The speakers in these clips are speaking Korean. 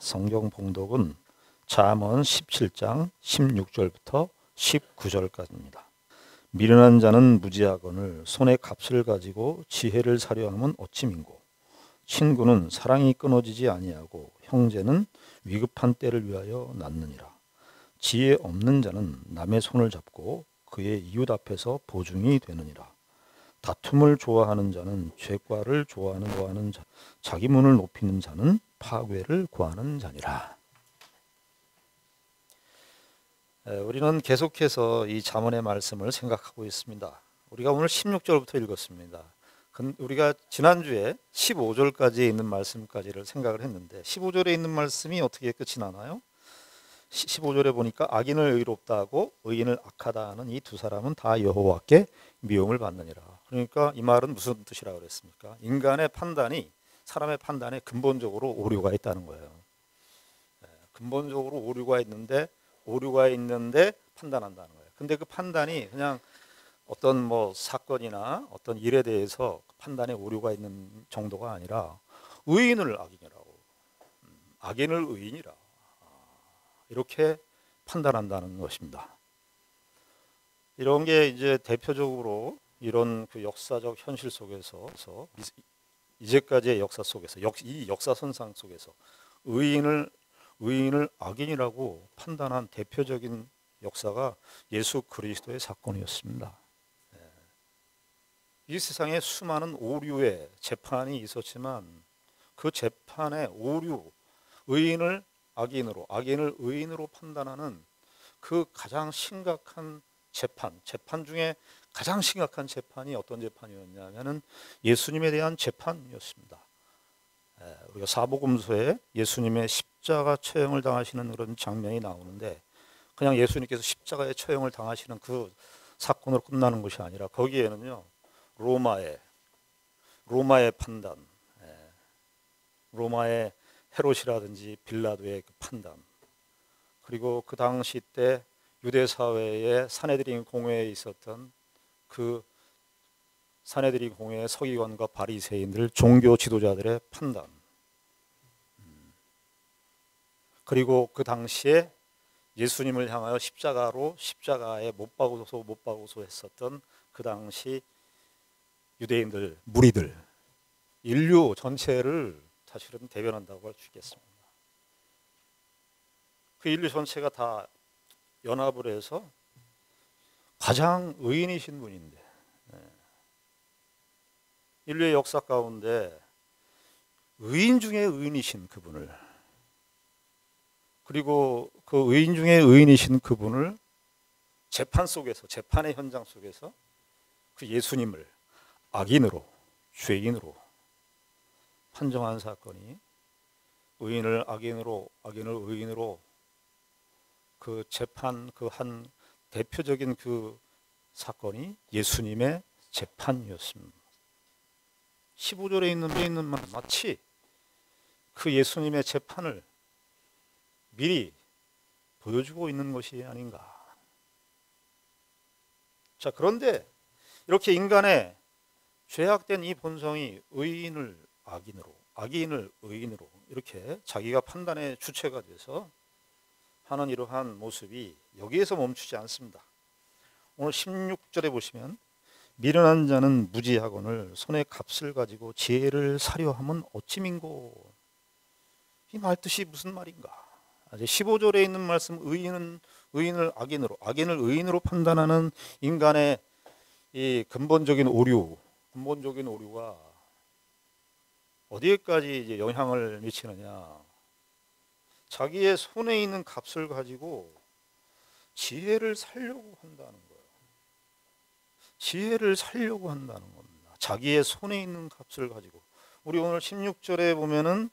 성경 봉독은 잠언 17장 16절부터 19절까지입니다. 미련한 자는 무지하거늘 손에 값을 가지고 지혜를 사려 함은 어찌민고. 친구는 사랑이 끊어지지 아니하고 형제는 위급한 때를 위하여 낳느니라. 지혜 없는 자는 남의 손을 잡고 그의 이웃 앞에서 보증이 되느니라. 다툼을 좋아하는 자는 죄과를 좋아하는 자, 자기 문을 높이는 자는 파괴를 구하는 자니라. 우리는 계속해서 이 잠언의 말씀을 생각하고 있습니다. 우리가 오늘 16절부터 읽었습니다. 우리가 지난주에 15절까지 있는 말씀까지를 생각을 했는데 15절에 있는 말씀이 어떻게 끝이 나나요? 15절에 보니까 악인을 의롭다 하고 의인을 악하다 하는 이 두 사람은 다 여호와께 미움을 받느니라. 그러니까 이 말은 무슨 뜻이라고 그랬습니까? 인간의 판단이 사람의 판단에 근본적으로 오류가 있다는 거예요. 근본적으로 오류가 있는데 판단한다는 거예요. 근데 그 판단이 그냥 어떤 사건이나 어떤 일에 대해서 판단에 오류가 있는 정도가 아니라 의인을 악인이라고, 악인을 의인이라 이렇게 판단한다는 것입니다. 이런 게 이제 대표적으로 이런 그 역사적 현실 속에서 이제까지의 역사 속에서 이 역사선상 속에서 의인을 악인이라고 판단한 대표적인 역사가 예수 그리스도의 사건이었습니다. 이 세상에 수많은 오류의 재판이 있었지만 그 재판의 오류, 의인을 악인으로, 악인을 의인으로 판단하는 그 가장 심각한 재판 중에 가장 심각한 재판이 어떤 재판이었냐면은 예수님에 대한 재판이었습니다. 우리가 사복음서에 예수님의 십자가 처형을 당하시는 그런 장면이 나오는데 그냥 예수님께서 십자가에 처형을 당하시는 그 사건으로 끝나는 것이 아니라 거기에는요 로마의 판단, 로마의 헤롯이라든지 빌라도의 그 판단, 그리고 그 당시 때 유대 사회의 사내들인 공회에 있었던 그 사내들인 공회의 서기관과 바리새인들, 종교 지도자들의 판단, 그리고 그 당시에 예수님을 향하여 십자가에 못 박고서 했었던 그 당시 유대인들, 무리들, 인류 전체를 사실은 대변한다고 할 수 있겠습니다. 그 인류 전체가 다 연합을 해서 가장 의인이신 분인데, 인류의 역사 가운데 의인 중에 의인이신 그분을, 그리고 그 의인 중에 의인이신 그분을 재판의 현장 속에서 그 예수님을 악인으로, 죄인으로 판정한 사건이, 의인을 악인으로, 악인을 의인으로 그 재판, 그 한 대표적인 그 사건이 예수님의 재판이었습니다. 15절에 있는 말 마치 그 예수님의 재판을 미리 보여주고 있는 것이 아닌가. 자, 그런데 이렇게 인간의 죄악된 이 본성이 의인을 악인으로, 악인을 의인으로 이렇게 자기가 판단의 주체가 돼서 하는 이러한 모습이 여기에서 멈추지 않습니다. 오늘 16절에 보시면 미련한 자는 무지하거늘 손에 값을 가지고 지혜를 사려 함은 어찌민고. 이 말뜻이 무슨 말인가? 15절에 있는 말씀, 의인을 악인으로, 악인을 의인으로 판단하는 인간의 이 근본적인 오류가 어디에까지 이제 영향을 미치느냐? 자기의 손에 있는 값을 가지고 지혜를 살려고 한다는 거예요. 지혜를 살려고 한다는 겁니다. 자기의 손에 있는 값을 가지고. 우리 오늘 16절에 보면은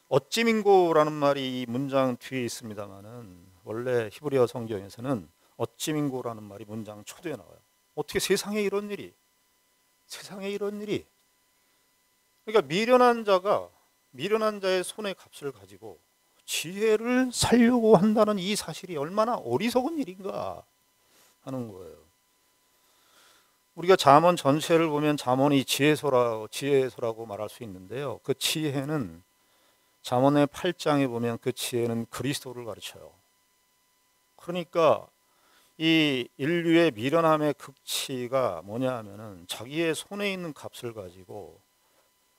어찌민고라는 말이 이 문장 뒤에 있습니다만은 원래 히브리어 성경에서는 어찌민고라는 말이 문장 초두에 나와요. 어떻게 세상에 이런 일이? 그러니까 미련한 자의 손의 값을 가지고 지혜를 살려고 한다는 이 사실이 얼마나 어리석은 일인가 하는 거예요. 우리가 잠언 전체를 보면 잠언이 지혜서라고 말할 수 있는데요. 그 지혜는 잠언의 8장에 보면 그 지혜는 그리스도를 가르쳐요. 그러니까 이 인류의 미련함의 극치가 뭐냐 하면은 자기의 손에 있는 값을 가지고,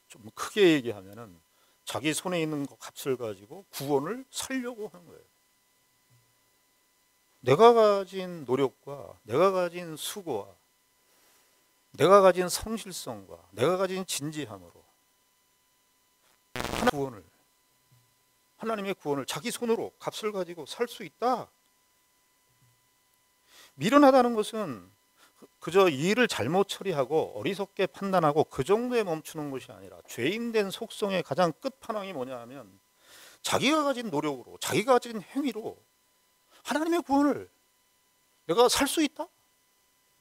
좀 크게 얘기하면은 자기 손에 있는 값을 가지고 구원을 살려고 하는 거예요. 내가 가진 노력과 내가 가진 수고와 내가 가진 성실성과 내가 가진 진지함으로 하나님의 구원을 자기 손으로 값을 가지고 살 수 있다. 미련하다는 것은 그저 일을 잘못 처리하고 어리석게 판단하고 그 정도에 멈추는 것이 아니라, 죄인된 속성의 가장 끝판왕이 뭐냐 하면 자기가 가진 노력으로 자기가 가진 행위로 하나님의 구원을 내가 살 수 있다.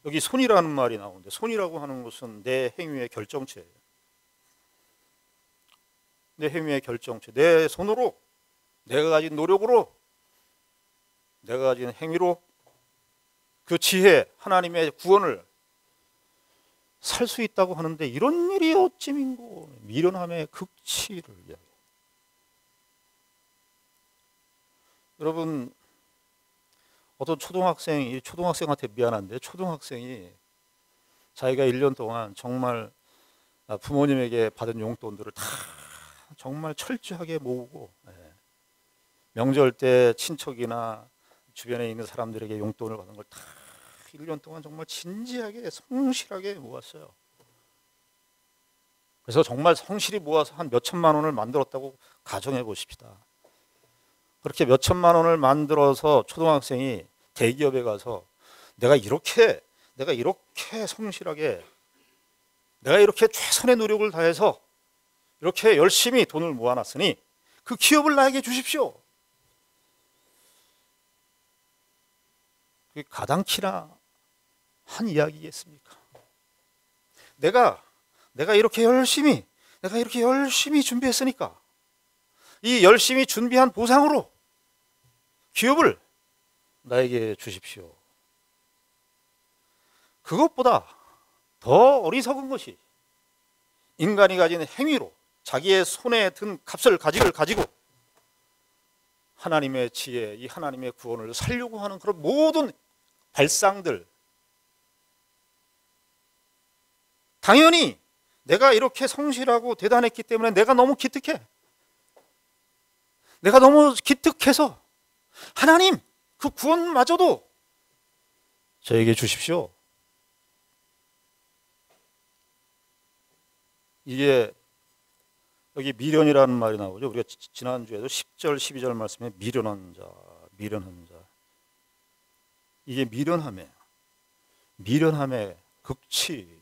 여기 손이라는 말이 나오는데, 손이라고 하는 것은 내 행위의 결정체예요. 내 행위의 결정체, 내 손으로, 내가 가진 노력으로, 내가 가진 행위로 그 지혜, 하나님의 구원을 살 수 있다고 하는데, 이런 일이 어찌민고 미련함의 극치를 이야기해요. 여러분, 어떤 초등학생한테 미안한데, 초등학생이 자기가 1년 동안 정말 부모님에게 받은 용돈들을 다 정말 철저하게 모으고, 명절 때 친척이나 주변에 있는 사람들에게 용돈을 받은 걸 다 1년 동안 정말 진지하게 성실하게 모았어요. 그래서 정말 성실히 모아서 한 몇 천만 원을 만들었다고 가정해 보십시다. 그렇게 몇 천만 원을 만들어서 초등학생이 대기업에 가서 내가 이렇게 성실하게, 내가 이렇게 최선의 노력을 다해서 이렇게 열심히 돈을 모아놨으니 그 기업을 나에게 주십시오. 그게 가당키나 한 이야기겠습니까? 내가 이렇게 열심히 준비했으니까 이 열심히 준비한 보상으로 기업을 나에게 주십시오. 그것보다 더 어리석은 것이 인간이 가진 행위로 자기의 손에 든 값을 가지고 하나님의 지혜, 이 하나님의 구원을 살려고 하는 그런 모든 발상들, 당연히 내가 이렇게 성실하고 대단했기 때문에 내가 너무 기특해서 하나님, 그 구원마저도 저에게 주십시오. 이게 여기 미련이라는 말이 나오죠. 우리가 지난주에도 10절 12절 말씀에 미련한 자. 이게 미련함의 극치.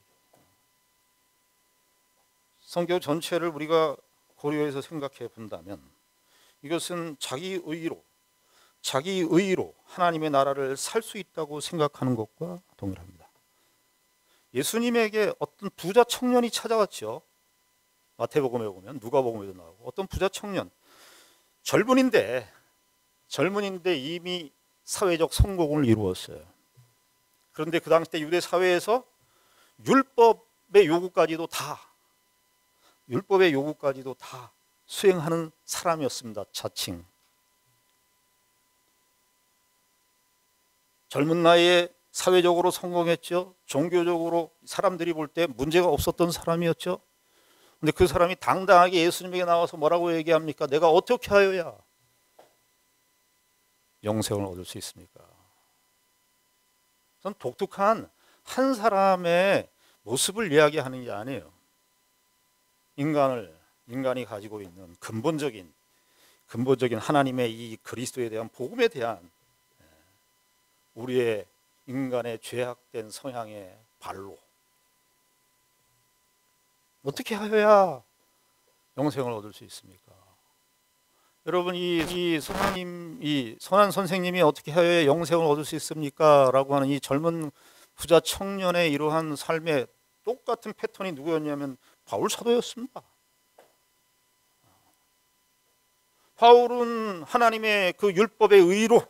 성경 전체를 우리가 고려해서 생각해 본다면 이것은 자기 의로 하나님의 나라를 살 수 있다고 생각하는 것과 동일합니다. 예수님에게 어떤 부자 청년이 찾아왔죠. 마태복음에 보면, 누가복음에도 나오고, 어떤 부자 청년, 젊은인데 이미 사회적 성공을 이루었어요. 그런데 그 당시 때 유대 사회에서 율법의 요구까지도 다 수행하는 사람이었습니다. 자칭 젊은 나이에 사회적으로 성공했죠. 종교적으로 사람들이 볼 때 문제가 없었던 사람이었죠. 근데 그 사람이 당당하게 예수님에게 나와서 뭐라고 얘기합니까? 내가 어떻게 하여야 영생을 얻을 수 있습니까? 전 독특한 한 사람의 모습을 이야기하는 게 아니에요. 인간이 가지고 있는 근본적인 하나님의 이 그리스도에 대한 복음에 대한 우리의 인간의 죄악된 성향의 발로 어떻게 하여야 영생을 얻을 수 있습니까? 여러분, 이 선한 선생님이 어떻게 하여야 영생을 얻을 수 있습니까? 라고 하는 이 젊은 부자 청년의 이러한 삶의 똑같은 패턴이 누구였냐면 바울 사도였습니다. 바울은 하나님의 그 율법의 의로,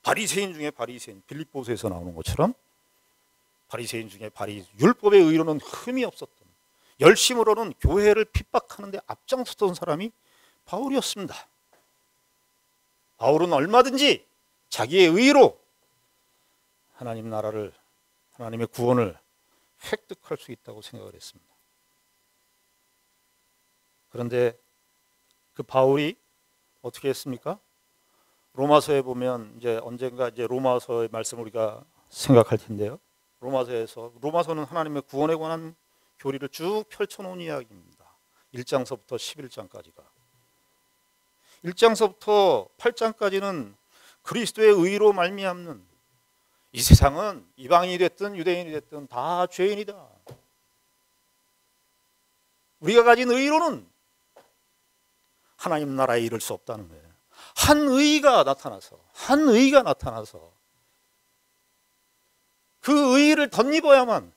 바리새인 중에 바리새인, 빌립보서에서 나오는 것처럼 바리새인 중에 율법의 의로는 흠이 없었던, 열심으로는 교회를 핍박하는 데 앞장섰던 사람이 바울이었습니다. 바울은 얼마든지 자기의 의로 하나님 나라를, 하나님의 구원을 획득할 수 있다고 생각을 했습니다. 그런데 그 바울이 어떻게 했습니까? 로마서에 보면 이제 언젠가 이제 로마서의 말씀을 우리가 생각할 텐데요. 로마서는 하나님의 구원에 관한 교리를 쭉 펼쳐놓은 이야기입니다. 1장서부터 11장까지가. 1장서부터 8장까지는 그리스도의 의로 말미암는, 이 세상은 이방인이 됐든 유대인이 됐든 다 죄인이다. 우리가 가진 의로는 하나님 나라에 이를 수 없다는 거예요. 한 의가 나타나서 그 의를 덧입어야만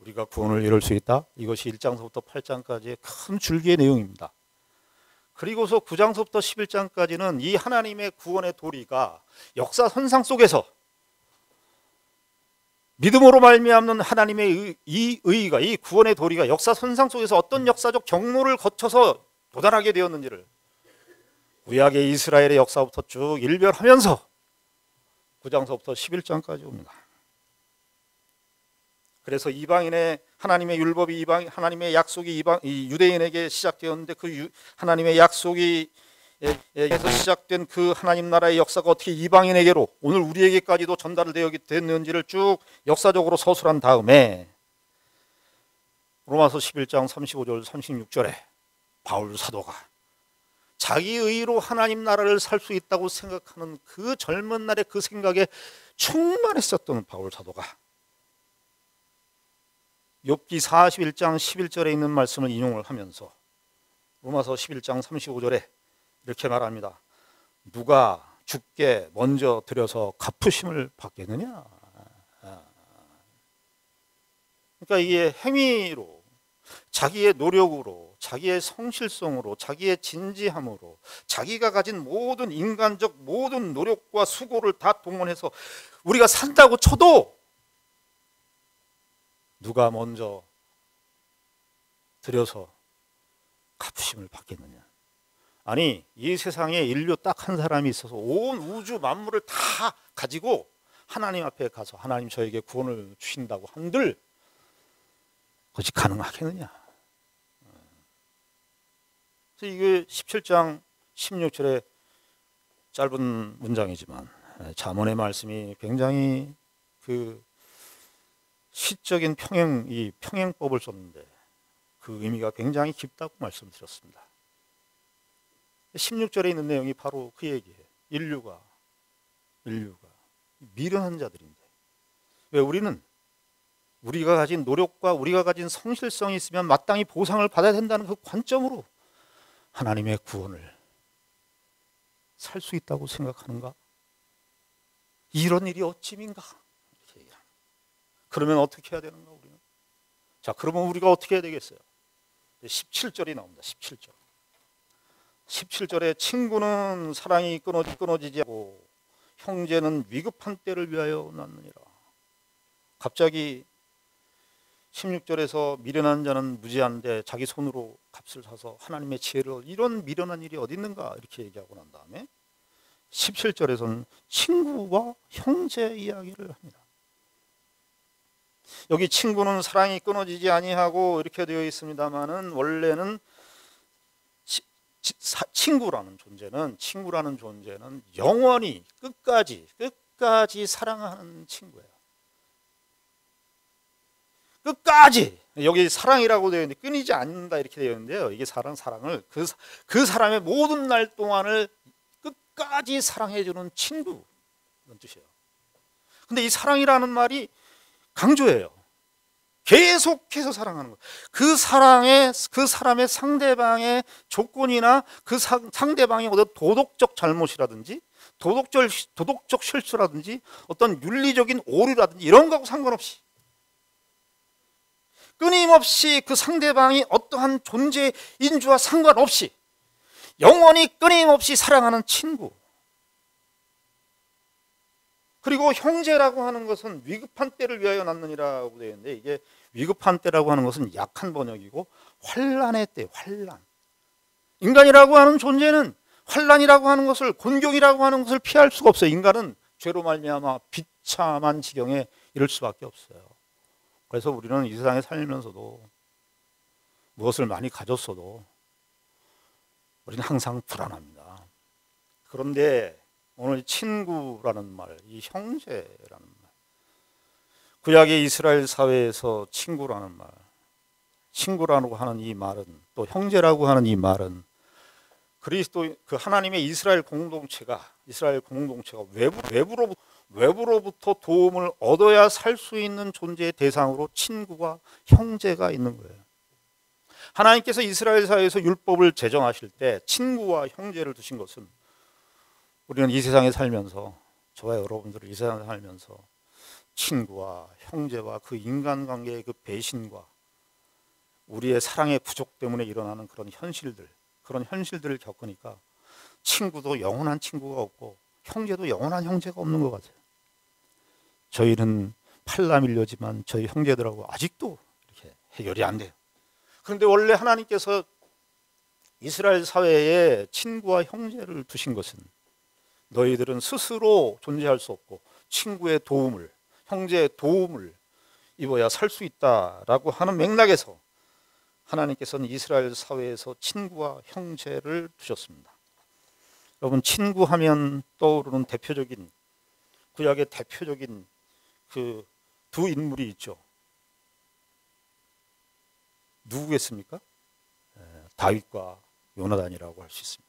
우리가 구원을 이룰 수 있다. 이것이 1장서부터 8장까지의 큰 줄기의 내용입니다. 그리고서 9장서부터 11장까지는 이 하나님의 구원의 도리가 역사 선상 속에서 믿음으로 말미암는 하나님의 이 의가, 이 구원의 도리가 역사 선상 속에서 어떤 역사적 경로를 거쳐서 도달하게 되었는지를 구약의 이스라엘의 역사부터 쭉 일별하면서 9장서부터 11장까지 옵니다. 그래서 이방인의 하나님의 율법이 하나님의 약속이 이 유대인에게 시작되었는데 그 하나님의 약속이 에서 시작된 그 하나님 나라의 역사가 어떻게 이방인에게로 오늘 우리에게까지도 전달되어 됐는지를 쭉 역사적으로 서술한 다음에 로마서 11장 35절 36절에 바울 사도가 자기 의로 하나님 나라를 살 수 있다고 생각하는 그 젊은 날의 그 생각에 충만했었던 바울 사도가 욥기 41장 11절에 있는 말씀을 인용을 하면서 로마서 11장 35절에 이렇게 말합니다. 누가 주께 먼저 드려서 갚으심을 받겠느냐? 그러니까 이게 행위로, 자기의 노력으로, 자기의 성실성으로, 자기의 진지함으로, 자기가 가진 모든 인간적 모든 노력과 수고를 다 동원해서 우리가 산다고 쳐도 누가 먼저 드려서 갚으심을 받겠느냐? 아니, 이 세상에 인류 딱 한 사람이 있어서 온 우주 만물을 다 가지고 하나님 앞에 가서 하나님 저에게 구원을 주신다고 한들 그것이 가능하겠느냐? 그래서 이게 17장 16절의 짧은 문장이지만 잠언의 말씀이 굉장히 그 시적인 평행법을 썼는데 그 의미가 굉장히 깊다고 말씀드렸습니다. 16절에 있는 내용이 바로 그 얘기예요. 인류가 미련한 자들인데 왜 우리가 가진 노력과 우리가 가진 성실성이 있으면 마땅히 보상을 받아야 된다는 그 관점으로 하나님의 구원을 살 수 있다고 생각하는가? 이런 일이 어찌민가? 그러면 어떻게 해야 되는가 우리는? 자, 그러면 우리가 어떻게 해야 되겠어요? 17절이 나옵니다. 17절에 친구는 사랑이 끊어지지 않고 형제는 위급한 때를 위하여 낳느니라. 갑자기 16절에서 미련한 자는 무지한데 자기 손으로 값을 사서 하나님의 지혜를, 이런 미련한 일이 어디 있는가 이렇게 얘기하고 난 다음에 17절에서는 친구와 형제 이야기를 합니다. 여기 친구는 사랑이 끊어지지 아니하고 이렇게 되어 있습니다만은 원래는 친구라는 존재는 영원히 끝까지 사랑하는 친구예요. 끝까지, 여기 사랑이라고 되어 있는데 끊이지 않는다 이렇게 되어 있는데요. 이게 사랑을 그 사람의 모든 날 동안을 끝까지 사랑해주는 친구, 그런 뜻이에요. 근데 이 사랑이라는 말이 강조해요. 계속해서 사랑하는 것. 그 사람의 상대방의 조건이나 그 상대방의 어떤 도덕적 잘못이라든지 도덕적 실수라든지 어떤 윤리적인 오류라든지 이런 거하고 상관없이 끊임없이 그 상대방이 어떠한 존재인지와 상관없이 영원히 끊임없이 사랑하는 친구. 그리고 형제라고 하는 것은 위급한 때를 위하여 낳느니라고 되어 있는데 이게 위급한 때라고 하는 것은 약한 번역이고 환난의 때, 환난. 인간이라고 하는 존재는 환난이라고 하는 것을, 곤경이라고 하는 것을 피할 수가 없어요. 인간은 죄로 말미암아 비참한 지경에 이를 수밖에 없어요. 그래서 우리는 이 세상에 살면서도 무엇을 많이 가졌어도 우리는 항상 불안합니다. 그런데 오늘 친구라는 말, 이 형제라는 말, 구약의 이스라엘 사회에서 친구라는 말, 친구라고 하는 이 말은, 또 형제라고 하는 이 말은 그리스도, 그 하나님의 이스라엘 공동체가 외부로부터 도움을 얻어야 살 수 있는 존재의 대상으로 친구와 형제가 있는 거예요. 하나님께서 이스라엘 사회에서 율법을 제정하실 때 친구와 형제를 두신 것은, 우리는 이 세상에 살면서, 저와 여러분들은 이 세상에 살면서 친구와 형제와 그 인간관계의 그 배신과 우리의 사랑의 부족 때문에 일어나는 그런 현실들을 겪으니까 친구도 영원한 친구가 없고 형제도 영원한 형제가 없는 것 같아요. 저희는 팔남일녀지만 저희 형제들하고 아직도 이렇게 해결이 안 돼요. 그런데 원래 하나님께서 이스라엘 사회에 친구와 형제를 두신 것은, 너희들은 스스로 존재할 수 없고 친구의 도움을, 형제의 도움을 입어야 살 수 있다라고 하는 맥락에서 하나님께서는 이스라엘 사회에서 친구와 형제를 두셨습니다. 여러분, 친구하면 떠오르는 대표적인, 구약의 대표적인 그 두 인물이 있죠. 누구겠습니까? 다윗과 요나단이라고 할 수 있습니다.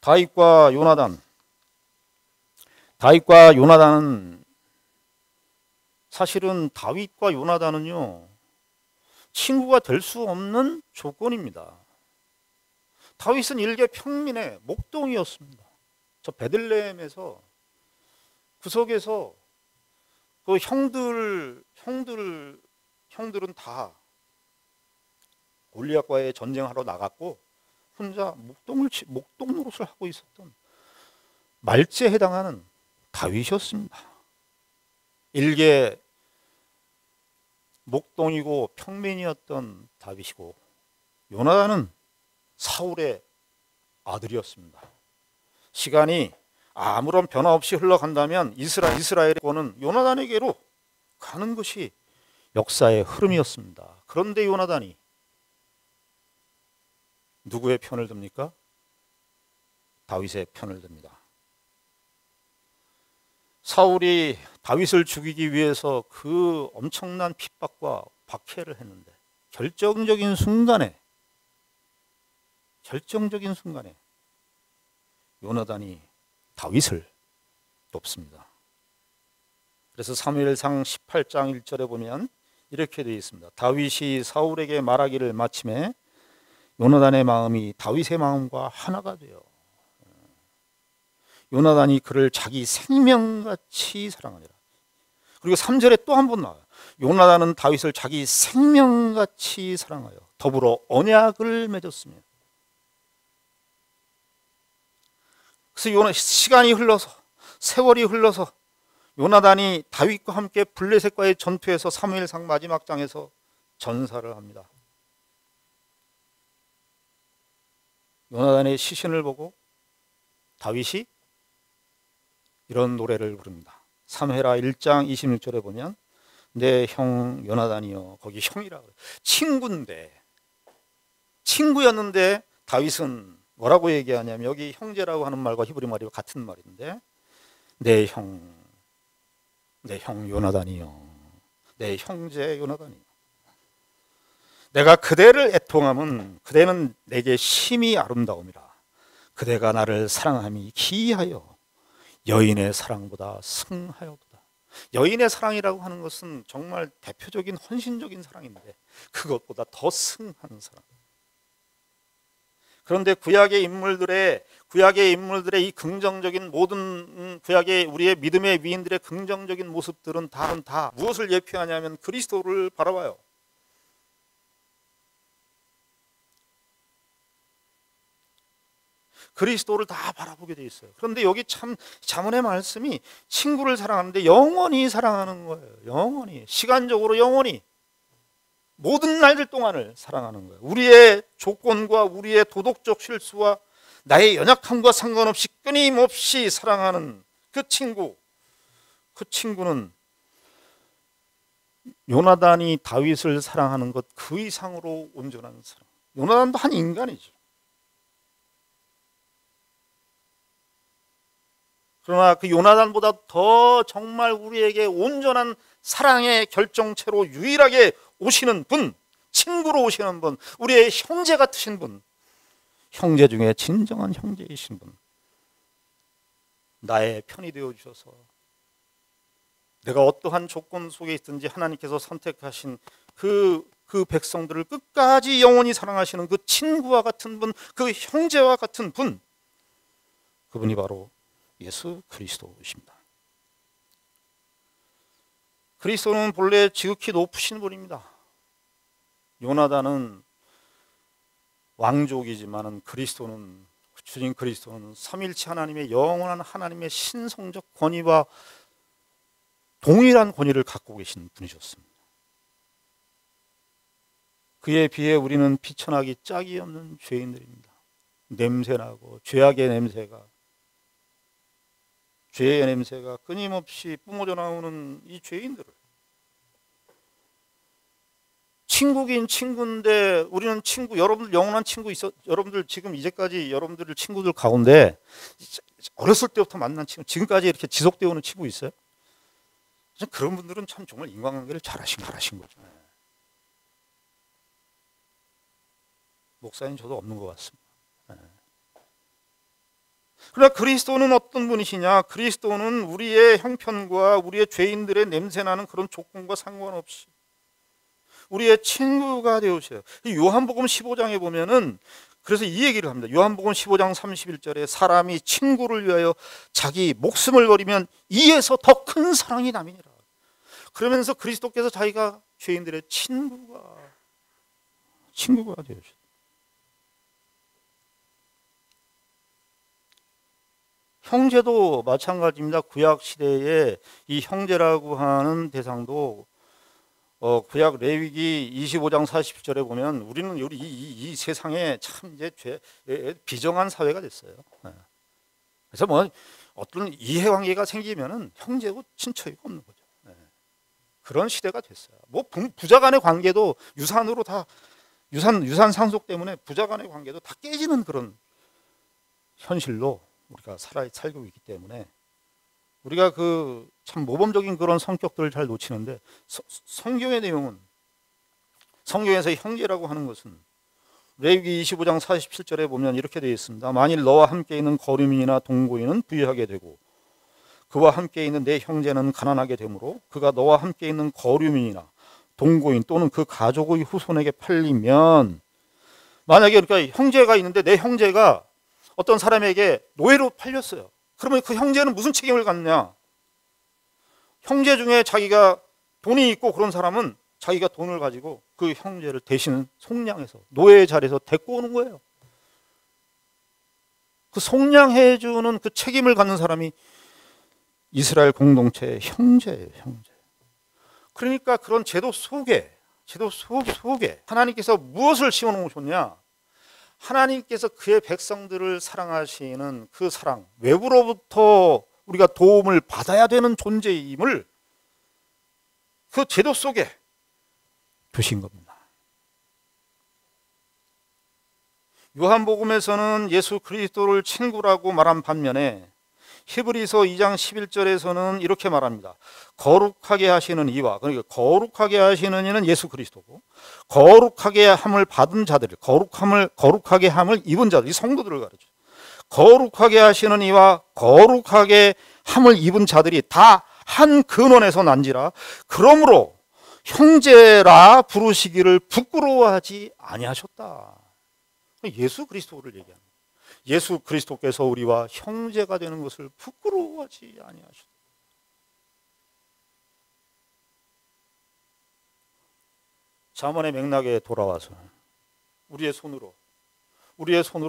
다윗과 요나단은 사실은 다윗과 요나단은요, 친구가 될 수 없는 조건입니다. 다윗은 일개 평민의 목동이었습니다. 저 베들레헴에서 구석에서 그 형들은 다 골리앗과의 전쟁하러 나갔고 혼자 목동 노릇을 하고 있었던 말제에 해당하는 다윗이었습니다. 일개 목동이고 평민이었던 다윗이고, 요나단은 사울의 아들이었습니다. 시간이 아무런 변화 없이 흘러간다면 이스라엘의 권은 요나단에게로 가는 것이 역사의 흐름이었습니다. 그런데 요나단이 누구의 편을 듭니까? 다윗의 편을 듭니다. 사울이 다윗을 죽이기 위해서 그 엄청난 핍박과 박해를 했는데 결정적인 순간에 요나단이 다윗을 돕습니다. 그래서 사무엘상 18장 1절에 보면 이렇게 되어 있습니다. 다윗이 사울에게 말하기를 마침에 요나단의 마음이 다윗의 마음과 하나가 되어 요나단이 그를 자기 생명같이 사랑하니라. 그리고 3절에 또 한 번 나와요. 요나단은 다윗을 자기 생명같이 사랑하여 더불어 언약을 맺었으며. 그래서 시간이 흘러서, 세월이 흘러서 요나단이 다윗과 함께 블레셋과의 전투에서 사무엘상 마지막 장에서 전사를 합니다. 요나단의 시신을 보고 다윗이 이런 노래를 부릅니다. 사무엘하 1장 26절에 보면 내 형 요나단이여, 거기 형이라 그래요. 친구였는데 다윗은 뭐라고 얘기하냐면, 여기 형제라고 하는 말과 히브리 말이 같은 말인데, 내 형 요나단이여, 내 형제 요나단이여, 내가 그대를 애통함은 그대는 내게 심히 아름다움이라. 그대가 나를 사랑함이 기이하여 여인의 사랑보다 승하여도다. 여인의 사랑이라고 하는 것은 정말 대표적인 헌신적인 사랑인데 그것보다 더 승한 사랑. 그런데 구약의 인물들의 이 긍정적인 모든 구약의 우리의 믿음의 위인들의 긍정적인 모습들은 다 무엇을 예표하냐면 그리스도를 바라봐요. 그리스도를 다 바라보게 돼 있어요. 그런데 여기 참 잠언의 말씀이 친구를 사랑하는데 영원히 사랑하는 거예요. 영원히, 시간적으로 영원히 모든 날들 동안을 사랑하는 거예요. 우리의 조건과 우리의 도덕적 실수와 나의 연약함과 상관없이 끊임없이 사랑하는 그 친구, 그 친구는 요나단이 다윗을 사랑하는 것 그 이상으로 온전한 사랑. 요나단도 한 인간이죠. 그러나 그 요나단보다 더 정말 우리에게 온전한 사랑의 결정체로 유일하게 오시는 분, 친구로 오시는 분, 우리의 형제 같으신 분, 형제 중에 진정한 형제이신 분, 나의 편이 되어 주셔서 내가 어떠한 조건 속에 있든지 하나님께서 선택하신 그 백성들을 끝까지 영원히 사랑하시는 그 친구와 같은 분, 그 형제와 같은 분, 그분이 바로 예수 그리스도이십니다. 그리스도는 본래 지극히 높으신 분입니다. 요나단은 왕족이지만은 그리스도는, 주님 그리스도는 삼일체 하나님의 영원한 하나님의 신성적 권위와 동일한 권위를 갖고 계신 분이셨습니다. 그에 비해 우리는 비천하기 짝이 없는 죄인들입니다. 냄새나고 죄악의 냄새가, 죄의 냄새가 끊임없이 뿜어져 나오는 이 죄인들을, 친구긴 친구인데 우리는 친구, 여러분들 영원한 친구 있어, 여러분들 지금 이제까지 여러분들 친구들 가운데 어렸을 때부터 만난 친구, 지금까지 이렇게 지속되어 오는 친구 있어요? 그런 분들은 참 정말 인간관계를 잘하신 거죠. 목사님 저도 없는 것 같습니다. 그러나 그리스도는 어떤 분이시냐? 그리스도는 우리의 형편과 우리의 죄인들의 냄새나는 그런 조건과 상관없이 우리의 친구가 되오셔요. 요한복음 15장에 보면은 그래서 이 얘기를 합니다. 요한복음 15장 31절에 사람이 친구를 위하여 자기 목숨을 버리면 이에서 더 큰 사랑이 남이니라. 그러면서 그리스도께서 자기가 죄인들의 친구가 되오셨어요. 형제도 마찬가지입니다. 구약 시대에 이 형제라고 하는 대상도 구약 레위기 25장 40절에 보면 우리는 우리 이 세상에 참 이제 비정한 사회가 됐어요. 그래서 뭐 어떤 이해관계가 생기면은 형제고 친척이고 없는 거죠. 그런 시대가 됐어요. 뭐 부자간의 관계도 유산으로 다 유산 상속 때문에 부자간의 관계도 다 깨지는 그런 현실로 우리가 살고 있기 때문에 우리가 그 참 모범적인 그런 성격들을 잘 놓치는데 성경의 내용은, 성경에서 형제라고 하는 것은 레위기 25장 47절에 보면 이렇게 되어 있습니다. 만일 너와 함께 있는 거류민이나 동거인은 부유하게 되고 그와 함께 있는 내 형제는 가난하게 되므로 그가 너와 함께 있는 거류민이나 동거인 또는 그 가족의 후손에게 팔리면, 만약에 그러니까 형제가 있는데 내 형제가 어떤 사람에게 노예로 팔렸어요. 그러면 그 형제는 무슨 책임을 갖느냐? 형제 중에 자기가 돈이 있고 그런 사람은 자기가 돈을 가지고 그 형제를 대신 속량해서 노예의 자리에서 데리고 오는 거예요. 그 속량해주는 그 책임을 갖는 사람이 이스라엘 공동체의 형제예요, 형제. 그러니까 그런 제도 속에 하나님께서 무엇을 심어놓으셨냐? 하나님께서 그의 백성들을 사랑하시는 그 사랑, 외부로부터 우리가 도움을 받아야 되는 존재임을 그 제도 속에 두신 겁니다. 요한복음에서는 예수 그리스도를 친구라고 말한 반면에 히브리서 2장 11절에서는 이렇게 말합니다. 거룩하게 하시는 이와, 그러니까 거룩하게 하시는 이는 예수 그리스도고, 거룩하게 함을 받은 자들, 거룩하게 함을 입은 자들, 이 성도들을 가르쳐요. 거룩하게 하시는 이와 거룩하게 함을 입은 자들이 다 한 근원에서 난지라. 그러므로 형제라 부르시기를 부끄러워하지 아니하셨다. 예수 그리스도를 얘기합니다. 예수 그리스도께서 우리와 형제가 되는 것을 부끄러워하지 아니하셨다. 잠언의 맥락에 돌아와서 우리의 손으로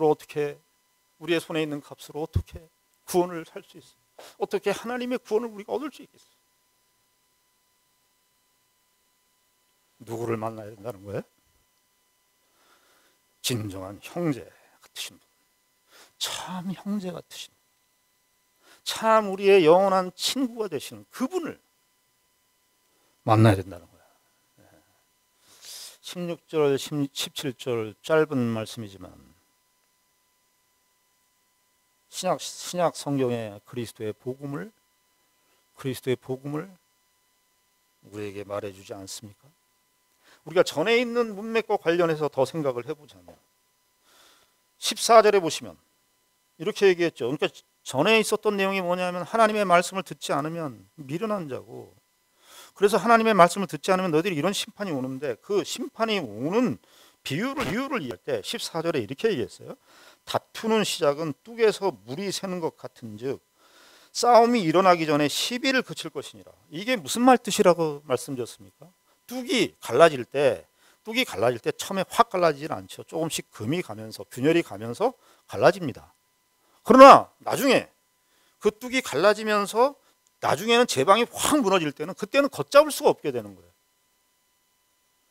어떻게 우리의 손에 있는 값으로 어떻게 구원을 살 수 있어요? 어떻게 하나님의 구원을 우리가 얻을 수 있겠어요? 누구를 만나야 된다는 거예요? 진정한 형제 같으신 분, 참 형제 같으신 분, 참 우리의 영원한 친구가 되시는 그분을 만나야 된다는 거예요. 16절, 17절 짧은 말씀이지만 신약 성경에 그리스도의 복음을 우리에게 말해주지 않습니까? 우리가 전에 있는 문맥과 관련해서 더 생각을 해보자면 14절에 보시면 이렇게 얘기했죠. 그러니까 전에 있었던 내용이 뭐냐면 하나님의 말씀을 듣지 않으면 미련한 자고, 그래서 하나님의 말씀을 듣지 않으면 너희들이 이런 심판이 오는데, 그 심판이 오는 이유를 이해할 때 14절에 이렇게 얘기했어요. 다투는 시작은 뚝에서 물이 새는 것 같은즉 싸움이 일어나기 전에 시비를 그칠 것이니라. 이게 무슨 말 뜻이라고 말씀드렸습니까? 뚝이 갈라질 때 처음에 확 갈라지질 않죠. 조금씩 금이 가면서 균열이 가면서 갈라집니다. 그러나 나중에 그 뚝이 갈라지면서 나중에는 제방이 확 무너질 때는 그때는 걷잡을 수가 없게 되는 거예요.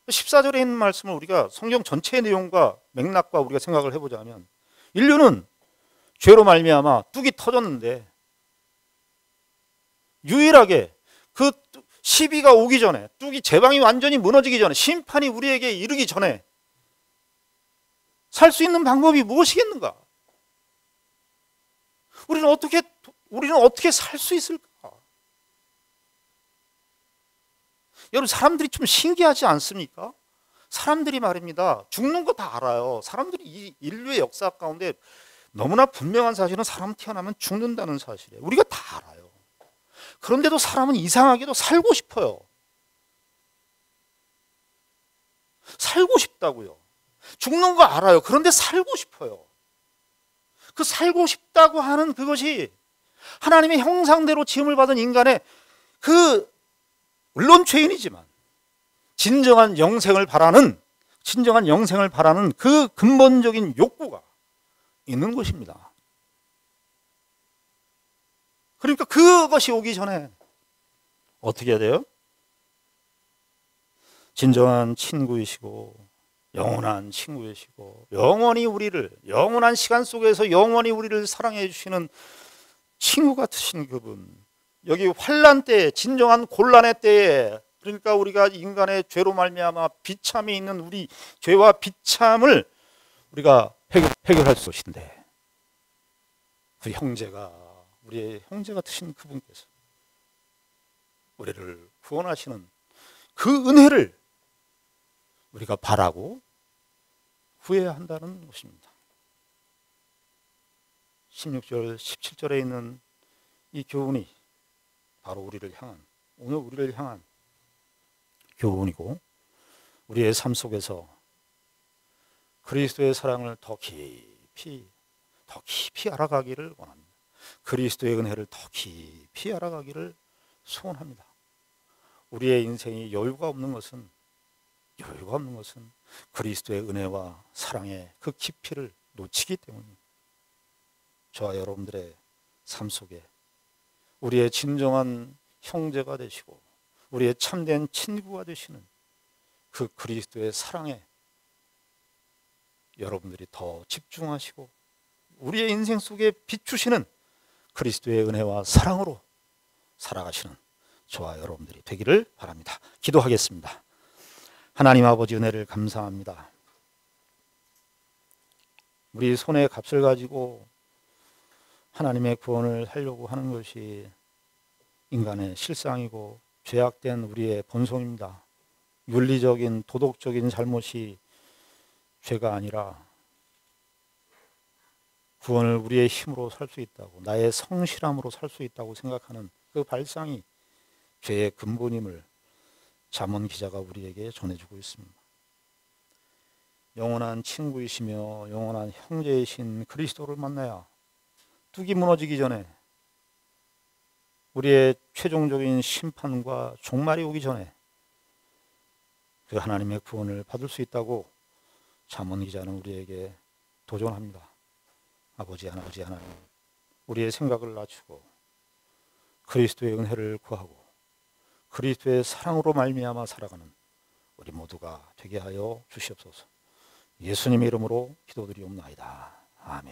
14절에 있는 말씀을 우리가 성경 전체의 내용과 맥락과 우리가 생각을 해보자면, 인류는 죄로 말미암아 뚝이 터졌는데 유일하게 그 시비가 오기 전에, 뚝이 제방이 완전히 무너지기 전에, 심판이 우리에게 이르기 전에 살 수 있는 방법이 무엇이겠는가? 우리는 어떻게 살 수 있을까? 여러분, 사람들이 좀 신기하지 않습니까? 사람들이 말입니다, 죽는 거 다 알아요. 사람들이 이 인류의 역사 가운데 너무나 분명한 사실은 사람 태어나면 죽는다는 사실이에요. 우리가 다 알아요. 그런데도 사람은 이상하게도 살고 싶어요. 살고 싶다고요. 죽는 거 알아요. 그런데 살고 싶어요. 그 살고 싶다고 하는 그것이 하나님의 형상대로 지음을 받은 인간의 물론 죄인이지만 진정한 영생을 바라는 그 근본적인 욕구가 있는 것입니다. 그러니까 그것이 오기 전에 어떻게 해야 돼요? 진정한 친구이시고 영원한 친구이시고 영원한 시간 속에서 영원히 우리를 사랑해 주시는 친구 같으신 그분, 여기 환난 때에, 진정한 곤란의 때에, 그러니까 우리가 인간의 죄로 말미암아 비참이 있는 우리 죄와 비참을 우리가 해결할 것인데, 그 우리의 형제 같으신 그분께서 우리를 구원하시는 그 은혜를 우리가 바라고 구해야 한다는 것입니다. 16절, 17절에 있는 이 교훈이 바로 오늘 우리를 향한 교훈이고, 우리의 삶 속에서 그리스도의 사랑을 더 깊이 알아가기를 원합니다. 그리스도의 은혜를 더 깊이 알아가기를 소원합니다. 우리의 인생이 여유가 없는 것은 그리스도의 은혜와 사랑의 그 깊이를 놓치기 때문입니다. 저와 여러분들의 삶 속에 우리의 진정한 형제가 되시고 우리의 참된 친구가 되시는 그 그리스도의 사랑에 여러분들이 더 집중하시고, 우리의 인생 속에 비추시는 그리스도의 은혜와 사랑으로 살아가시는 저와 여러분들이 되기를 바랍니다. 기도하겠습니다. 하나님 아버지, 은혜를 감사합니다. 우리 손에 값을 가지고 하나님의 구원을 하려고 하는 것이 인간의 실상이고 죄악된 우리의 본성입니다. 윤리적인 도덕적인 잘못이 죄가 아니라 구원을 우리의 힘으로 살 수 있다고, 나의 성실함으로 살 수 있다고 생각하는 그 발상이 죄의 근본임을 잠언 기자가 우리에게 전해주고 있습니다. 영원한 친구이시며 영원한 형제이신 그리스도를 만나야 뚝이 무너지기 전에, 우리의 최종적인 심판과 종말이 오기 전에 그 하나님의 구원을 받을 수 있다고 잠언 기자는 우리에게 도전합니다. 아버지 하나님, 우리의 생각을 낮추고 그리스도의 은혜를 구하고 그리스도의 사랑으로 말미암아 살아가는 우리 모두가 되게 하여 주시옵소서. 예수님의 이름으로 기도드리옵나이다. 아멘.